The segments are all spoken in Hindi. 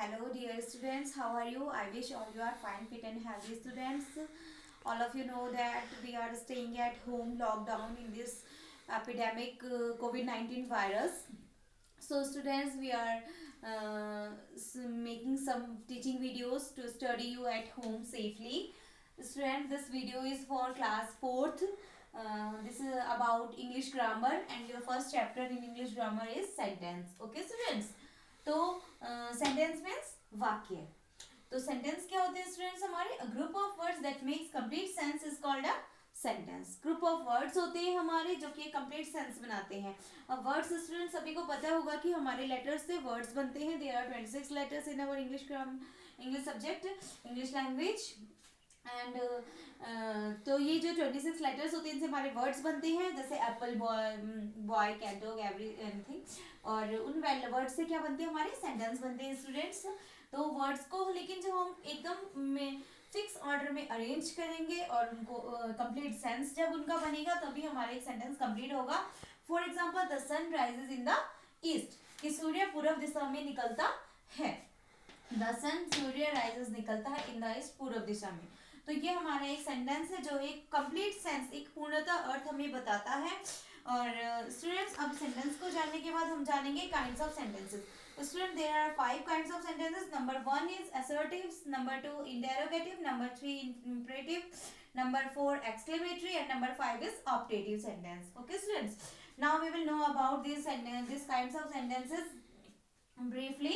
Hello dear students, how are you? I wish all you are fine, fit and healthy students. All of you know that we are staying at home lockdown in this epidemic COVID-19 virus. So students, we are making some teaching videos to study you at home safely. Students, this video is for class 4th. This is about English grammar and your first chapter in English grammar is sentence. Okay students? तो सेंटेंस मीन्स वाक्य. तो सेंटेंस क्या होते हैं स्टूडेंट्स हमारे? A group of words that makes complete sense is called a sentence. Group of words होते हैं हमारे जो कि कंप्लीट सेंस बनाते हैं. अब वर्ड्स स्टूडेंट्स सभी को पता होगा कि हमारे लेटर्स से वर्ड्स बनते हैं. There are 26 letters in our English subject, English language. And तो ये जो 26 लेटर्स होते हैं इनसे हमारे वर्ड्स बनते हैं, जैसे apple, boy, cat, dog, everything. और उन वर्ड्स से क्या बनते हैं? हमारे सेंटेंस बनते हैं स्टूडेंट्स. तो वर्ड्स को लेकिन जब हम एकदम फिक्स ऑर्डर में अरेंज करेंगे और उनको कंप्लीट सेंस जब उनका बनेगा तभी हमारा एक सेंटेंस कंप्लीट होगा. For example, the sun rises in the east, कि सूर्य पूर्व दिशा में निकलता है. द सन, सूर्य, राइजेस निकलता है, इन द ईस्ट पूर्व दिशा में. तो ये हमारा एक सेंटेंस है जो एक कंप्लीट सेंस, एक पूर्णतः अर्थ हमें बताता है. और स्टूडेंट्स अब सेंटेंस को जानने के बाद हम जानेंगे kinds of sentences. Student there are 5 kinds of sentences. Number 1 is assertives, number 2 interrogative, number 3 imperative, number 4 exclamatory and number 5 is optative sentence. Okay students, now we will know about this kinds of sentences briefly.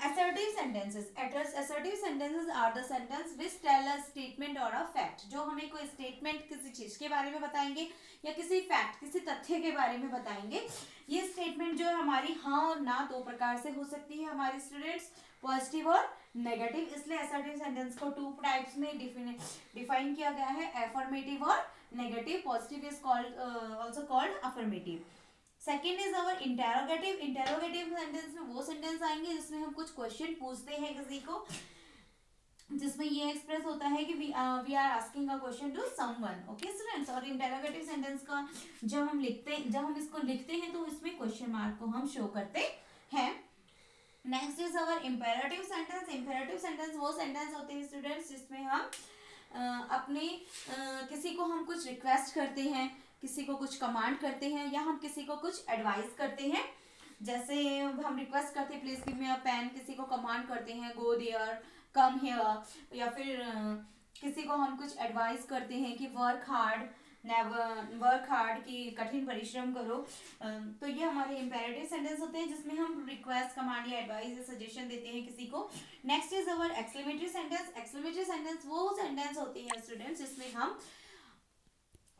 Assertive sentences. Assertive sentences are the sentence which tell a statement or a fact. जो हमें कोई स्टेटमेंट किसी चीज के बारे में बताएंगे या किसी फैक्ट, किसी तथ्य के बारे में बताएंगे. ये स्टेटमेंट जो है हमारी हाँ और ना दो प्रकार से हो सकती है हमारे स्टूडेंट्स, पॉजिटिव और नेगेटिव. इसलिए असर्टिव सेंटेंस को 2 टाइप्स में डिफाइन किया गया है, अफर्मेटिव और negative. Positive is called also called affirmative. Second is our interrogative. Interrogative sentence में वो सेंटेंस आएंगे जिसमें हम कुछ क्वेश्चन पूछते हैं किसी को, जिसमें ये एक्सप्रेस होता है कि we are asking a question to someone. Okay students, और इंटेरोगेटिव सेंटेंस का जब हम इसको लिखते हैं तो इसमें क्वेश्चन मार्क को हम शो करते हैं. Next is our imperative sentence. Imperative sentence वो सेंटेंस होते हैं स्टूडेंट्स जिसमें हम अपने किसी को हम कुछ रिक्वेस्ट करते हैं, किसी को कुछ कमांड करते हैं, या हम किसी को कुछ एडवाइस करते हैं. जैसे हम रिक्वेस्ट करते हैं please give me a pen, किसी को कमांड करते हैं गो देयर, कम हियर, या फिर किसी को हम कुछ एडवाइस करते हैं कि वर्क हार्ड, कि कठिन परिश्रम करो. तो ये हमारे इंपेरेटिव सेंटेंस होते हैं जिसमें हम रिक्वेस्ट, कमांड या एडवाइस या सजेशन देते हैं किसी को. Next is our exclamatory sentence. Exclamatory sentence वो सेंटेंस होती है स्टूडेंट्स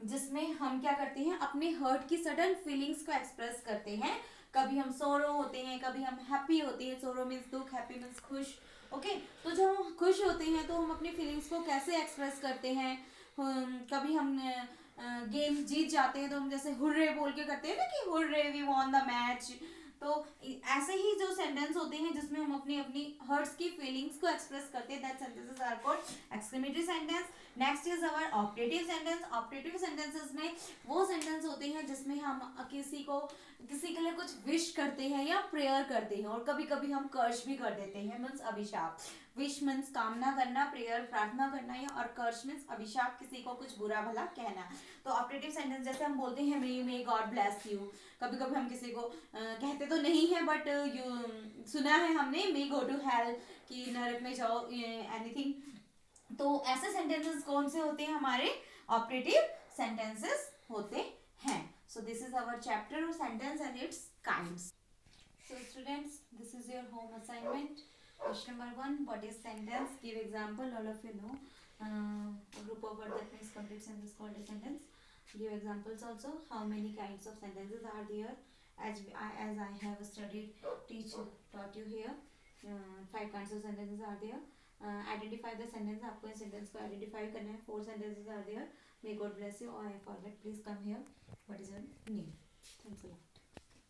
जिसमें हम क्या करते हैं, अपने हर्ट की सडन फीलिंग्स को एक्सप्रेस करते हैं. कभी हम सोरो होते हैं, कभी हम हैप्पी होते हैं. सोरो मीन्स दुख, हैप्पी मीन्स खुश. ओके, तो जब हम खुश होते हैं तो हम अपनी फीलिंग्स को कैसे एक्सप्रेस करते हैं. कभी हम गेम जीत जाते हैं तो हम जैसे हुर्रे बोल के करते हैं ना कि hurray we won the match. तो ऐसे ही जो सेंटेंस होते हैं जिसमें हम अपनी हर्ट्स की फीलिंग्स को एक्सप्रेस करते हैं, that sentences are called exclamatory sentence. Next is our optative sentence. Optative sentences में वो सेंटेंस होते हैं जिसमें हम किसी के लिए कुछ विश करते हैं या प्रेयर करते हैं, और कभी कभी हम कर्ज भी कर देते हैं, मीन्स अभिशाप. विश मीन्स कामना करना, प्रेयर प्रार्थना करना, या और कर्ज मीन्स अभिशाप, किसी को कुछ बुरा भला कहना. तो ऑप्टेटिव सेंटेंस जैसे हम बोलते हैं मे गॉड ब्लेस यू. कभी कभी हम किसी को कहते तो नहीं है बट सुना है हमने मे गो टू हेल, कि नरक में जाओ, एनीथिंग. तो ऐसे सेंटेंसेस कौन से होते हैं? हमारे ऑपरेटिव सेंटेंसेस होते हैं. So this is our chapter sentence and its kinds. So students, this is your home assignment. Question number 1, what is sentence? Give example. All of you know group of words that makes complete sentence called a sentence. Give examples also. How many kinds of sentences are there? As I have taught you here, 5 kinds of sentences are there. Identify the sentence. आपको इस sentence को identify करना है. 4 sentences are there. May God bless you. Or I forget. Please come here. What is your name? Thanks a lot.